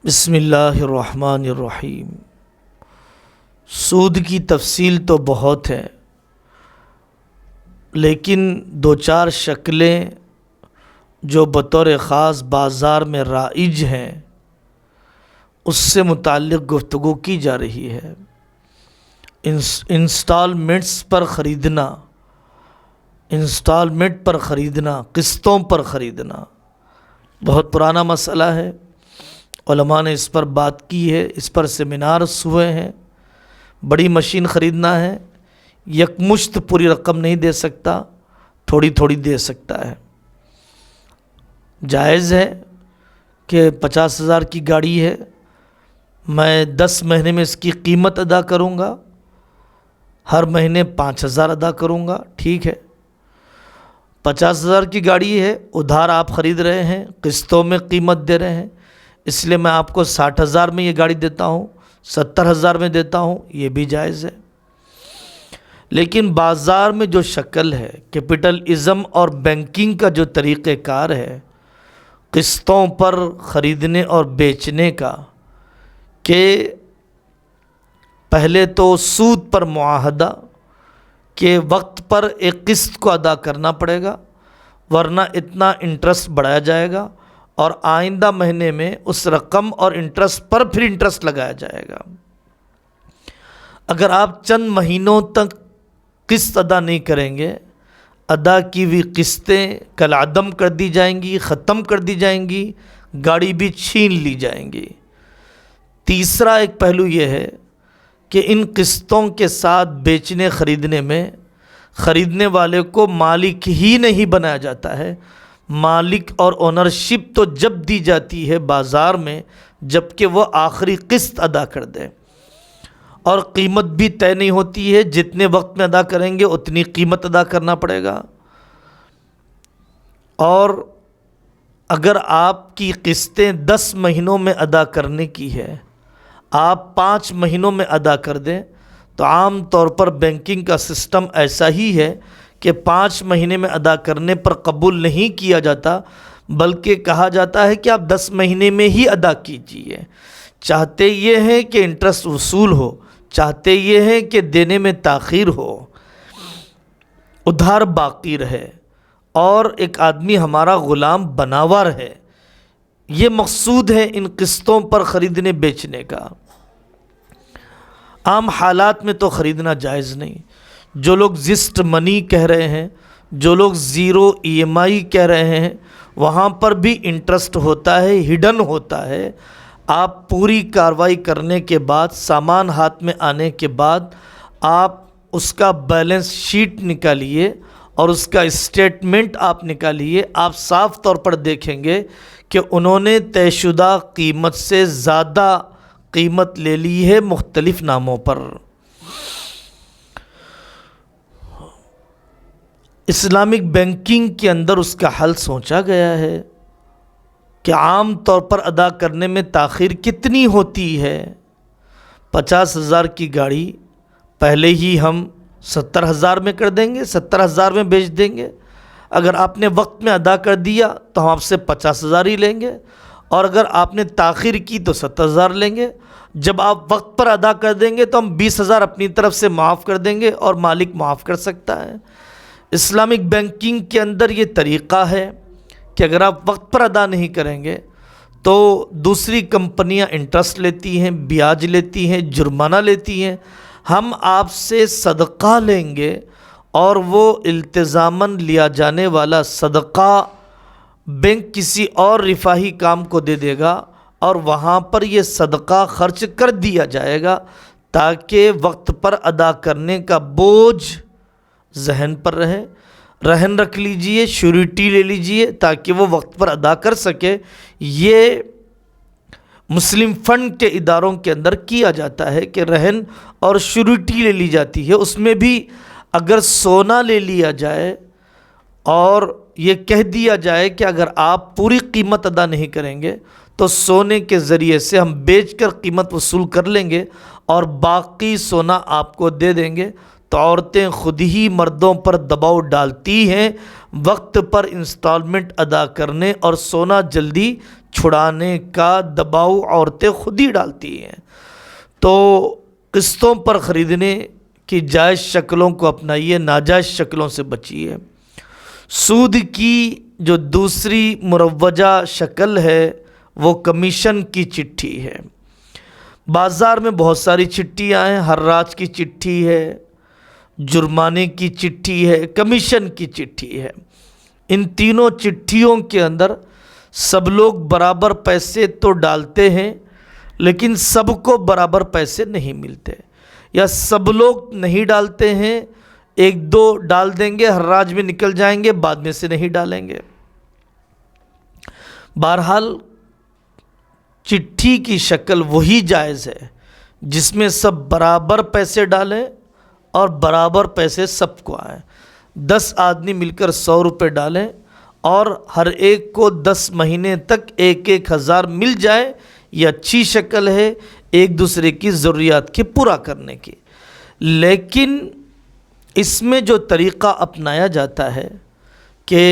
بسم اللہ الرحمن الرحیم۔ سود کی تفصیل تو بہت ہے، لیکن دو چار شکلیں جو بطور خاص بازار میں رائج ہیں اس سے متعلق گفتگو کی جا رہی ہے۔ انسٹالمنٹس پر خریدنا، انسٹالمنٹ پر خریدنا، قسطوں پر خریدنا بہت پرانا مسئلہ ہے۔ علماء نے اس پر بات کی ہے، اس پر سیمینارز ہوئے ہیں۔ بڑی مشین خریدنا ہے، یکمشت پوری رقم نہیں دے سکتا، تھوڑی تھوڑی دے سکتا ہے۔ جائز ہے کہ 50,000 کی گاڑی ہے، میں 10 مہینے میں اس کی قیمت ادا کروں گا، ہر مہینے 5,000 ادا کروں گا، ٹھیک ہے۔ 50,000 کی گاڑی ہے، ادھار آپ خرید رہے ہیں، قسطوں میں قیمت دے رہے ہیں، اس لیے میں آپ کو 60,000 میں یہ گاڑی دیتا ہوں، 70,000 میں دیتا ہوں، یہ بھی جائز ہے۔ لیکن بازار میں جو شکل ہے، کیپٹلزم اور بینکنگ کا جو طریقہ کار ہے، قسطوں پر خریدنے اور بیچنے کا، کہ پہلے تو سود پر معاہدہ کہ وقت پر ایک قسط کو ادا کرنا پڑے گا ورنہ اتنا انٹرسٹ بڑھایا جائے گا، اور آئندہ مہینے میں اس رقم اور انٹرسٹ پر پھر انٹرسٹ لگایا جائے گا۔ اگر آپ چند مہینوں تک قسط ادا نہیں کریں گے، ادا کی ہوئی قسطیں کالعدم کر دی جائیں گی، ختم کر دی جائیں گی، گاڑی بھی چھین لی جائیں گی۔ تیسرا ایک پہلو یہ ہے کہ ان قسطوں کے ساتھ بیچنے خریدنے میں خریدنے والے کو مالک ہی نہیں بنایا جاتا ہے۔ مالک اور اونرشپ تو جب دی جاتی ہے بازار میں جب کہ وہ آخری قسط ادا کر دے، اور قیمت بھی طے نہیں ہوتی ہے، جتنے وقت میں ادا کریں گے اتنی قیمت ادا کرنا پڑے گا۔ اور اگر آپ کی قسطیں 10 مہینوں میں ادا کرنے کی ہے، آپ 5 مہینوں میں ادا کر دیں تو عام طور پر بینکنگ کا سسٹم ایسا ہی ہے کہ 5 مہینے میں ادا کرنے پر قبول نہیں کیا جاتا، بلکہ کہا جاتا ہے کہ آپ 10 مہینے میں ہی ادا کیجیے۔ چاہتے یہ ہیں کہ انٹرسٹ وصول ہو، چاہتے یہ ہیں کہ دینے میں تاخیر ہو، ادھار باقی رہے، اور ایک آدمی ہمارا غلام بناوا رہے۔ یہ مقصود ہے ان قسطوں پر خریدنے بیچنے کا۔ عام حالات میں تو خریدنا جائز نہیں۔ جو لوگ زسٹ منی کہہ رہے ہیں، جو لوگ زیرو EMI کہہ رہے ہیں، وہاں پر بھی انٹرسٹ ہوتا ہے، ہڈن ہوتا ہے۔ آپ پوری کارروائی کرنے کے بعد، سامان ہاتھ میں آنے کے بعد، آپ اس کا بیلنس شیٹ نکالیے اور اس کا اسٹیٹمنٹ آپ نکالیے، آپ صاف طور پر دیکھیں گے کہ انہوں نے طے شدہ قیمت سے زیادہ قیمت لے لی ہے مختلف ناموں پر۔ اسلامک بینکنگ کے اندر اس کا حل سوچا گیا ہے کہ عام طور پر ادا کرنے میں تاخیر کتنی ہوتی ہے۔ 50,000 کی گاڑی پہلے ہی ہم 70,000 میں کر دیں گے، 70,000 میں بیچ دیں گے۔ اگر آپ نے وقت میں ادا کر دیا تو ہم آپ سے 50,000 ہی لیں گے، اور اگر آپ نے تاخیر کی تو 70,000 لیں گے۔ جب آپ وقت پر ادا کر دیں گے تو ہم 20,000 اپنی طرف سے معاف کر دیں گے، اور مالک معاف کر سکتا ہے۔ اسلامک بینکنگ کے اندر یہ طریقہ ہے کہ اگر آپ وقت پر ادا نہیں کریں گے تو دوسری کمپنیاں انٹرسٹ لیتی ہیں، بیاج لیتی ہیں، جرمانہ لیتی ہیں۔ ہم آپ سے صدقہ لیں گے، اور وہ التزاماً لیا جانے والا صدقہ بینک کسی اور رفاہی کام کو دے دے گا، اور وہاں پر یہ صدقہ خرچ کر دیا جائے گا تاکہ وقت پر ادا کرنے کا بوجھ ذہن پر رہے۔ رہن رکھ لیجئے، شیورٹی لے لیجئے تاکہ وہ وقت پر ادا کر سکے۔ یہ مسلم فنڈ کے اداروں کے اندر کیا جاتا ہے کہ رہن اور شیورٹی لے لی جاتی ہے۔ اس میں بھی اگر سونا لے لیا جائے اور یہ کہہ دیا جائے کہ اگر آپ پوری قیمت ادا نہیں کریں گے تو سونے کے ذریعے سے ہم بیچ کر قیمت وصول کر لیں گے اور باقی سونا آپ کو دے دیں گے، تو عورتیں خود ہی مردوں پر دباؤ ڈالتی ہیں وقت پر انسٹالمنٹ ادا کرنے اور سونا جلدی چھڑانے کا دباؤ عورتیں خود ہی ڈالتی ہیں۔ تو قسطوں پر خریدنے کی جائز شکلوں کو اپنائیے، ناجائز شکلوں سے بچیے۔ سود کی جو دوسری مروجہ شکل ہے وہ کمیشن کی چٹھی ہے۔ بازار میں بہت ساری چٹھیاں ہیں، حراج کی چٹھی ہے، جرمانے کی چٹھی ہے، کمیشن کی چٹھی ہے۔ ان تینوں چٹھیوں کے اندر سب لوگ برابر پیسے تو ڈالتے ہیں، لیکن سب کو برابر پیسے نہیں ملتے، یا سب لوگ نہیں ڈالتے ہیں، ایک دو ڈال دیں گے، حراج میں نکل جائیں گے، بعد میں سے نہیں ڈالیں گے۔ بہرحال چٹھی کی شکل وہی جائز ہے جس میں سب برابر پیسے ڈالیں اور برابر پیسے سب کو آئیں۔ 10 آدمی مل کر 100 روپے ڈالیں اور ہر ایک کو 10 مہینے تک 1,000 مل جائے، یہ اچھی شکل ہے ایک دوسرے کی ضروریات کی پورا کرنے کی۔ لیکن اس میں جو طریقہ اپنایا جاتا ہے کہ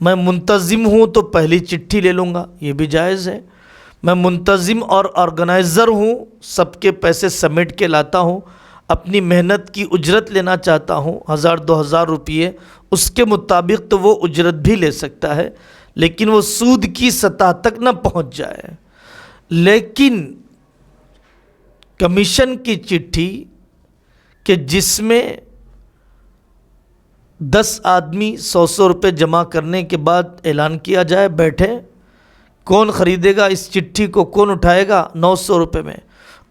میں منتظم ہوں تو پہلی چٹھی لے لوں گا، یہ بھی جائز ہے۔ میں منتظم اور آرگنائزر ہوں، سب کے پیسے سمیٹ کے لاتا ہوں، اپنی محنت کی اجرت لینا چاہتا ہوں 1,000-2,000 روپیے، اس کے مطابق تو وہ اجرت بھی لے سکتا ہے، لیکن وہ سود کی سطح تک نہ پہنچ جائے۔ لیکن کمیشن کی چٹھی کہ جس میں 10 آدمی 100 روپے جمع کرنے کے بعد اعلان کیا جائے، بیٹھے کون خریدے گا اس چٹھی کو، کون اٹھائے گا 900 روپے میں،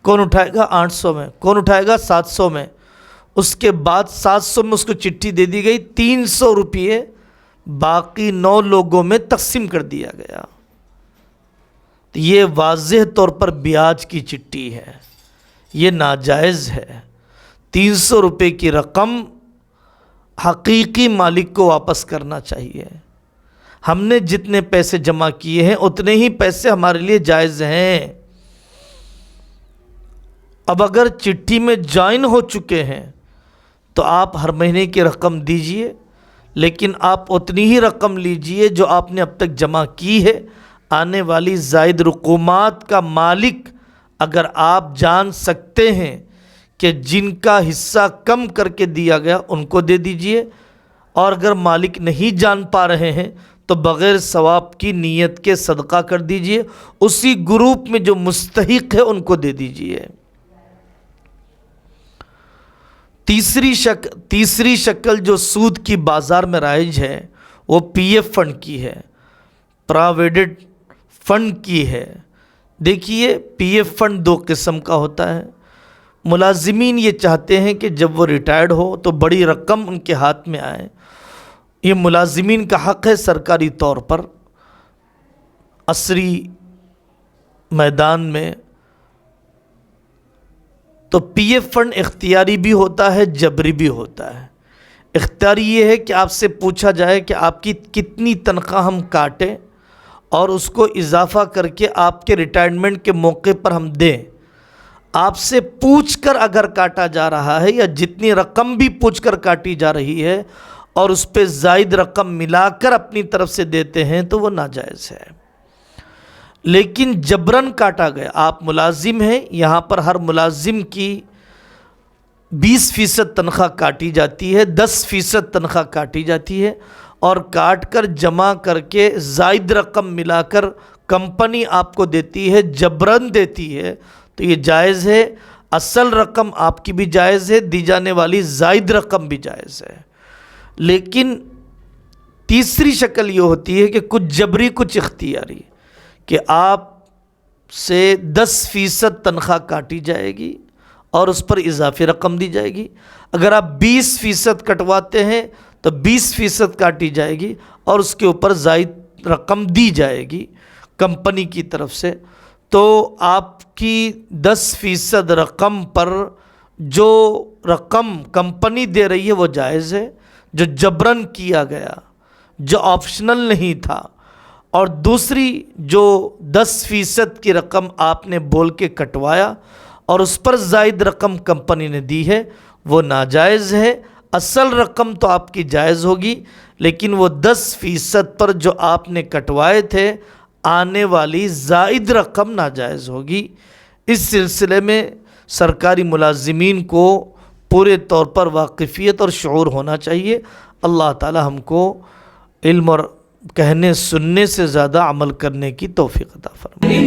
کون اٹھائے گا 800 میں، کون اٹھائے گا 700 میں۔ اس کے بعد 700 میں اس کو چٹھی دے دی گئی، 300 روپیے باقی 9 لوگوں میں تقسیم کر دیا گیا۔ یہ واضح طور پر بیاج کی چٹھی ہے، یہ ناجائز ہے۔ 300 روپے کی رقم حقیقی مالک کو واپس کرنا چاہیے۔ ہم نے جتنے پیسے جمع کیے ہیں اتنے ہی پیسے ہمارے لیے جائز ہیں۔ اب اگر چٹھی میں جوائن ہو چکے ہیں تو آپ ہر مہینے کی رقم دیجئے، لیکن آپ اتنی ہی رقم لیجئے جو آپ نے اب تک جمع کی ہے۔ آنے والی زائد رقومات کا مالک اگر آپ جان سکتے ہیں کہ جن کا حصہ کم کر کے دیا گیا ان کو دے دیجئے، اور اگر مالک نہیں جان پا رہے ہیں تو بغیر ثواب کی نیت کے صدقہ کر دیجئے، اسی گروپ میں جو مستحق ہے ان کو دے دیجئے۔ تیسری شکل جو سود کی بازار میں رائج ہے وہ پی ایف فنڈ کی ہے، پراویڈنٹ فنڈ کی ہے۔ دیکھیے پی ایف فنڈ 2 قسم کا ہوتا ہے۔ ملازمین یہ چاہتے ہیں کہ جب وہ ریٹائرڈ ہو تو بڑی رقم ان کے ہاتھ میں آئے، یہ ملازمین کا حق ہے سرکاری طور پر۔ عصری میدان میں تو پی ایف فنڈ اختیاری بھی ہوتا ہے، جبری بھی ہوتا ہے۔ اختیاری یہ ہے کہ آپ سے پوچھا جائے کہ آپ کی کتنی تنخواہ ہم کاٹیں اور اس کو اضافہ کر کے آپ کے ریٹائرمنٹ کے موقع پر ہم دیں۔ آپ سے پوچھ کر اگر کاٹا جا رہا ہے یا جتنی رقم بھی پوچھ کر کاٹی جا رہی ہے اور اس پہ زائد رقم ملا کر اپنی طرف سے دیتے ہیں تو وہ ناجائز ہے۔ لیکن جبرن کاٹا گیا، آپ ملازم ہیں، یہاں پر ہر ملازم کی 20% تنخواہ کاٹی جاتی ہے، 10% تنخواہ کاٹی جاتی ہے، اور کاٹ کر جمع کر کے زائد رقم ملا کر کمپنی آپ کو دیتی ہے، جبرن دیتی ہے، تو یہ جائز ہے۔ اصل رقم آپ کی بھی جائز ہے، دی جانے والی زائد رقم بھی جائز ہے۔ لیکن تیسری شکل یہ ہوتی ہے کہ کچھ جبری کچھ اختیاری، کہ آپ سے 10% تنخواہ کاٹی جائے گی اور اس پر اضافی رقم دی جائے گی۔ اگر آپ 20% کٹواتے ہیں تو 20% کاٹی جائے گی اور اس کے اوپر زائد رقم دی جائے گی کمپنی کی طرف سے۔ تو آپ کی 10% رقم پر جو رقم کمپنی دے رہی ہے وہ جائز ہے، جو جبرن کیا گیا، جو آپشنل نہیں تھا۔ اور دوسری جو 10% کی رقم آپ نے بول کے کٹوایا اور اس پر زائد رقم کمپنی نے دی ہے وہ ناجائز ہے۔ اصل رقم تو آپ کی جائز ہوگی، لیکن وہ 10% پر جو آپ نے کٹوائے تھے آنے والی زائد رقم ناجائز ہوگی۔ اس سلسلے میں سرکاری ملازمین کو پورے طور پر واقفیت اور شعور ہونا چاہیے۔ اللہ تعالی ہم کو علم اور کہنے سننے سے زیادہ عمل کرنے کی توفیق عطا فرمائے۔